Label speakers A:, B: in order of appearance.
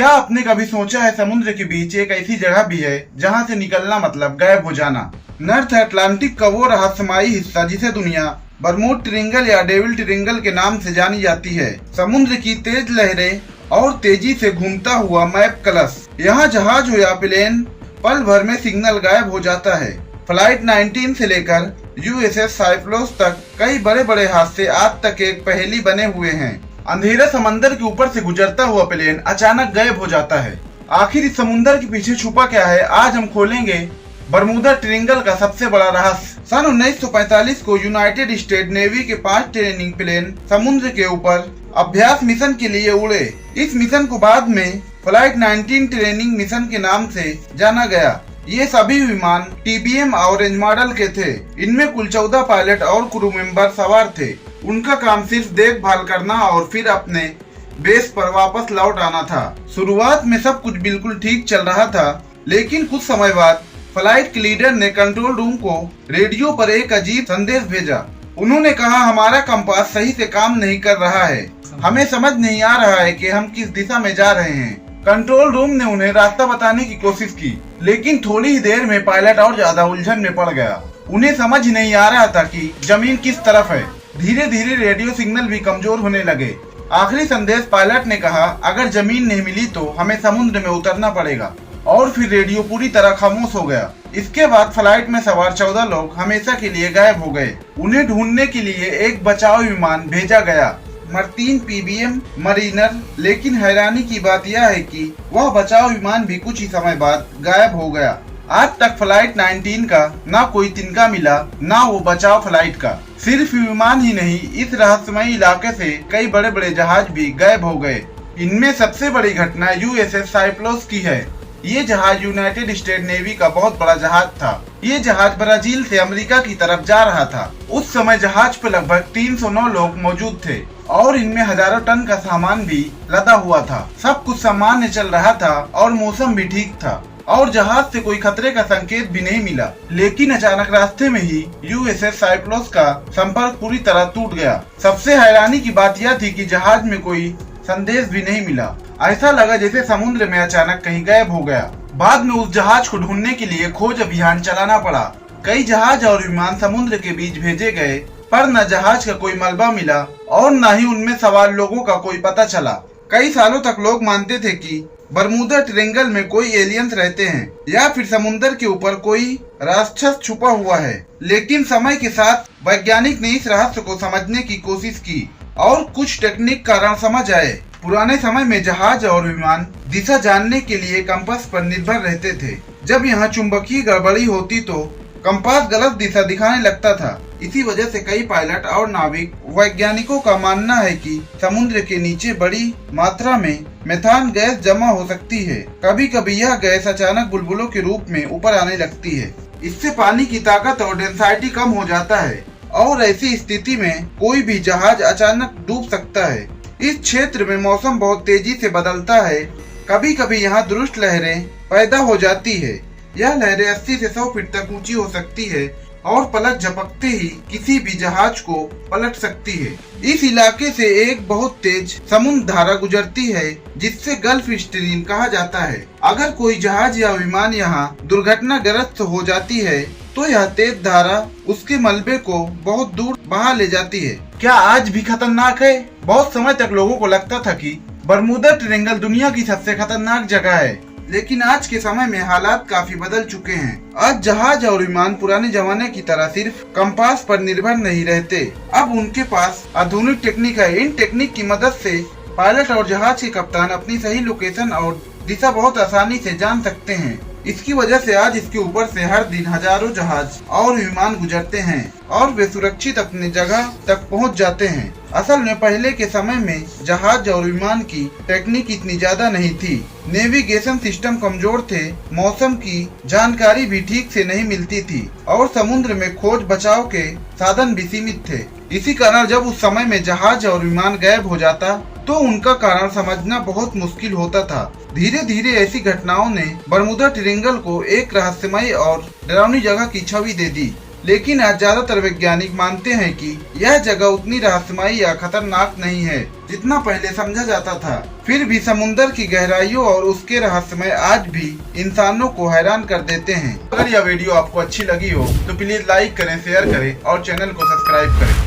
A: क्या आपने कभी सोचा है समुद्र के बीच एक ऐसी जगह भी है जहां से निकलना मतलब गायब हो जाना। नॉर्थ अटलांटिक का वो रहस्यमयी हिस्सा जिसे दुनिया बरमूड ट्रायंगल या डेविल ट्रायंगल के नाम से जानी जाती है। समुद्र की तेज लहरें और तेजी से घूमता हुआ मैप कलश। यहाँ जहाज हो या प्लेन पल भर में सिग्नल गायब हो जाता है। फ्लाइट 19 से लेकर यूएसएस साइक्लोस तक कई बड़े बड़े हादसे आज तक एक पहेली बने हुए हैं। अंधेरे समंदर के ऊपर से गुजरता हुआ प्लेन अचानक गायब हो जाता है। आखिर इस समुंदर के पीछे छुपा क्या है, आज हम खोलेंगे बरमूडा ट्रायंगल का सबसे बड़ा रहस्य। सन 1945 को यूनाइटेड स्टेट नेवी के 5 ट्रेनिंग प्लेन समुद्र के ऊपर अभ्यास मिशन के लिए उड़े। इस मिशन को बाद में फ्लाइट 19 ट्रेनिंग मिशन के नाम से जाना गया। ये सभी विमान TBM ऑरेंज मॉडल के थे। इनमें कुल 14 पायलट और क्रू मेंबर सवार थे। उनका काम सिर्फ देखभाल करना और फिर अपने बेस पर वापस लौट आना था। शुरुआत में सब कुछ बिल्कुल ठीक चल रहा था, लेकिन कुछ समय बाद फ्लाइट के लीडर ने कंट्रोल रूम को रेडियो पर एक अजीब संदेश भेजा। उन्होंने कहा, हमारा कंपास सही से काम नहीं कर रहा है। हमें समझ नहीं आ रहा है कि हम किस दिशा में जा रहे हैं। कंट्रोल रूम ने उन्हें रास्ता बताने की कोशिश की, लेकिन थोड़ी ही देर में पायलट और ज्यादा उलझन में पड़ गया। उन्हें समझ नहीं आ रहा था कि जमीन किस तरफ है। धीरे धीरे रेडियो सिग्नल भी कमजोर होने लगे। आखिरी संदेश पायलट ने कहा, अगर जमीन नहीं मिली तो हमें समुद्र में उतरना पड़ेगा। और फिर रेडियो पूरी तरह खामोश हो गया। इसके बाद फ्लाइट में सवार 14 लोग हमेशा के लिए गायब हो गए। उन्हें ढूंढने के लिए एक बचाव विमान भेजा गया, मार्टिन PBM मरीनर। लेकिन हैरानी की बात यह है कि वह बचाव विमान भी कुछ ही समय बाद गायब हो गया। आज तक फ्लाइट 19 का ना कोई तिनका मिला, ना वो बचाव फ्लाइट का। सिर्फ विमान ही नहीं, इस रहस्यमयी इलाके से कई बड़े बड़े जहाज भी गायब हो गए। इनमें सबसे बड़ी घटना USS साइक्लोस की है। ये जहाज यूनाइटेड स्टेट नेवी का बहुत बड़ा जहाज था। ये जहाज ब्राजील से अमेरिका की तरफ जा रहा था। उस समय जहाज पर लगभग 309 लोग मौजूद थे और इनमें हजारों टन का सामान भी लदा हुआ था। सब कुछ सामान्य चल रहा था और मौसम भी ठीक था और जहाज से कोई खतरे का संकेत भी नहीं मिला। लेकिन अचानक रास्ते में ही USS साइक्लोस का संपर्क पूरी तरह टूट गया। सबसे हैरानी की बात यह थी कि जहाज में कोई संदेश भी नहीं मिला। ऐसा लगा जैसे समुद्र में अचानक कहीं गायब हो गया। बाद में उस जहाज को ढूंढने के लिए खोज अभियान चलाना पड़ा। कई जहाज और विमान समुद्र के बीच भेजे गए, पर न जहाज का कोई मलबा मिला और न ही उनमें सवार लोगों का कोई पता चला। कई सालों तक लोग मानते थे कि बरमूडा ट्रायंगल में कोई एलियंस रहते हैं या फिर समुद्र के ऊपर कोई राक्षस छुपा हुआ है। लेकिन समय के साथ वैज्ञानिक ने इस रहस्य को समझने की कोशिश की और कुछ टेक्निक कारण समझ आए। पुराने समय में जहाज और विमान दिशा जानने के लिए कंपास पर निर्भर रहते थे। जब यहाँ चुंबकीय गड़बड़ी होती तो कंपास गलत दिशा दिखाने लगता था। इसी वजह से कई पायलट और नाविक वैज्ञानिकों का मानना है कि समुद्र के नीचे बड़ी मात्रा में मेथान गैस जमा हो सकती है। कभी कभी यह गैस अचानक बुलबुलों के रूप में ऊपर आने लगती है। इससे पानी की ताकत और डेंसिटी कम हो जाता है और ऐसी स्थिति में कोई भी जहाज अचानक डूब सकता है। इस क्षेत्र में मौसम बहुत तेजी से बदलता है। कभी कभी यहाँ दुरुस्त लहरें पैदा हो जाती है। यह लहरें 80 से 100 फीट तक ऊंची हो सकती है और पलक झपकते ही किसी भी जहाज को पलट सकती है। इस इलाके से एक बहुत तेज समुद्र धारा गुजरती है जिससे गल्फ स्ट्रीम कहा जाता है। अगर कोई जहाज या विमान यहाँ दुर्घटनाग्रस्त हो जाती है तो यह तेज धारा उसके मलबे को बहुत दूर बहा ले जाती है। क्या आज भी खतरनाक है? बहुत समय तक लोगों को लगता था कि बरमूडा ट्रायंगल दुनिया की सबसे खतरनाक जगह है, लेकिन आज के समय में हालात काफी बदल चुके हैं। आज जहाज और विमान पुराने जमाने की तरह सिर्फ कंपास पर निर्भर नहीं रहते। अब उनके पास आधुनिक टेक्निक है। इन टेक्निक की मदद से पायलट और जहाज के कप्तान अपनी सही लोकेशन और दिशा बहुत आसानी से जान सकते हैं। इसकी वजह से आज इसके ऊपर से हर दिन हजारों जहाज और विमान गुजरते हैं और वे सुरक्षित अपनी जगह तक पहुंच जाते हैं। असल में पहले के समय में जहाज और विमान की टेक्निक इतनी ज्यादा नहीं थी। नेविगेशन सिस्टम कमजोर थे, मौसम की जानकारी भी ठीक से नहीं मिलती थी और समुद्र में खोज बचाव के साधन भी सीमित थे। इसी कारण जब उस समय में जहाज और विमान गायब हो जाता तो उनका कारण समझना बहुत मुश्किल होता था। धीरे धीरे ऐसी घटनाओं ने बरमूडा ट्रायंगल को एक रहस्यमय और डरावनी जगह की छवि दे दी। लेकिन आज ज्यादातर वैज्ञानिक मानते हैं कि यह जगह उतनी रहस्यमयी या खतरनाक नहीं है जितना पहले समझा जाता था। फिर भी समुद्र की गहराइयों और उसके रहस्यमय आज भी इंसानों को हैरान कर देते हैं। अगर यह वीडियो आपको अच्छी लगी हो तो प्लीज लाइक करें, शेयर करें और चैनल को सब्सक्राइब करें।